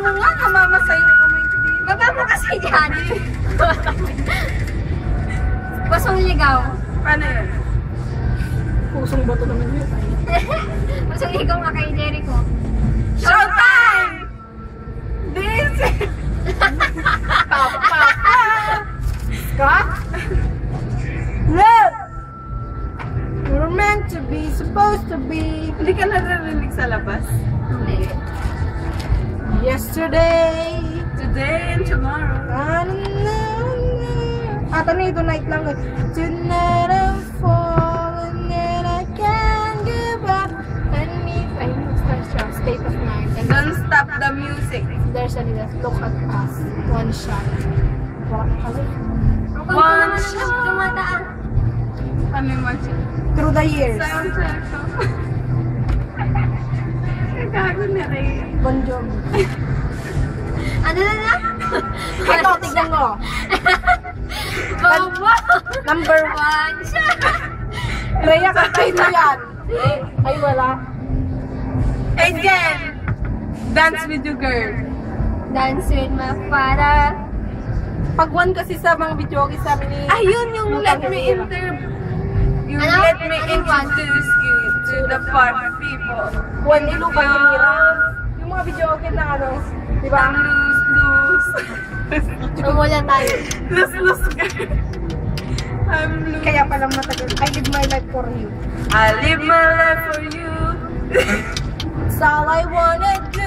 mo nga, namamasay yung kamay ko dito. Baba mo kasi dyan. Pusong ligaw. Paano yun? Pusong bato naman yun. Pusong ligaw nga kay Jericho. Showtime! This is... Ka? Look! We're meant to be, supposed to be. Hindi ka naririnig sa labas? Hindi. Yesterday. Today and tomorrow. Tonight lang. Tonight I'm falling and I can't give up. And me, I know it's not state of mind. And Don't stop the music. there's a look at us. One shot. One One shot. Tumataan. Ano yung match? Through the years. Soundtrack ko. Kagago na rin. Bon Jovi. Ano na? Ito, tignan mo. Bobo! Number One shot! Rhea, kantahin mo yan. Ay, wala. Hey Jen! Dance with you girl. Dance with my father. Pag one kasi sa mga video sa amin ni... Ayun yung let me You Ano? let me Ano one? introduce you to the park people. One ilo ba yung mira? Yung mga video na ano, di ba? Ang loose. Umulan tayo. Loose girl. I'm loose. Kaya palang matagal. I live my life for you. I live my life for you. It's all I wanna do.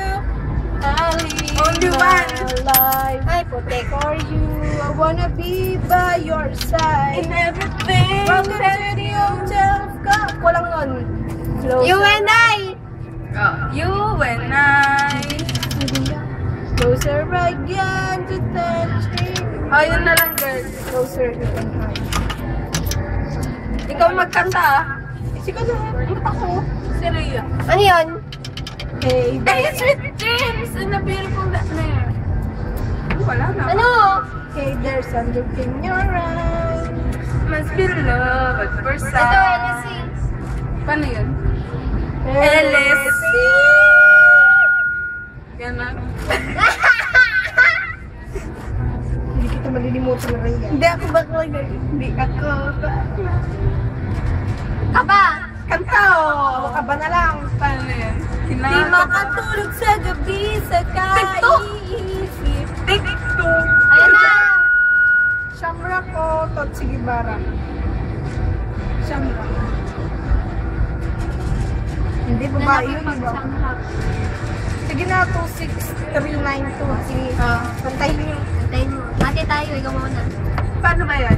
I live Only my one. life Ay, putik. for you. I wanna be by your side. And everything. Welcome to the hotel ka. Walang nun. Closer. You and I! You and I. Closer again to touch me. Oh, yun na lang girl. Closer to touch. Ikaw magkanta ah. Sige na. Ba't ako? Si Rhea. Ano yun? Hey, Hey, sweet dreams in a beautiful there. Wala na. Ano? hey, there's a look in your eyes. Must be love at first Ito, sight. LSC. Paano yun? LSC. Ganon. Hindi kita malilimutan na rin yan. Hindi ako bakla. Hindi ako bakla. Aba! Kanta oh. Aba na lang. Paano yun? Di makatulog sa gabi sa kaisip. TikTok. Ayan na! Shamrock o Totsigibara? Shamrock. Hindi, babae yun, di ba? Shamrock. Sige na, 26392. Sige, pantayin niyo. Antayin mo. Ate tayo, ikaw muna. Paano ba yan?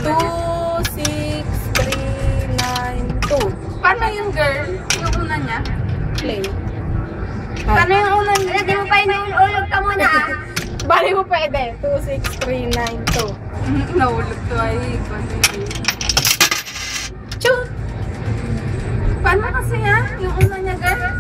26392. Paano yung girl? Yung una niya? Play. Paano yung una niya? Ano, di mo pa inuulog ka muna ah. Bali mo pwede. 26392. Nahulog to ay. Chut! Paano kasi yan? Yung una niya girl?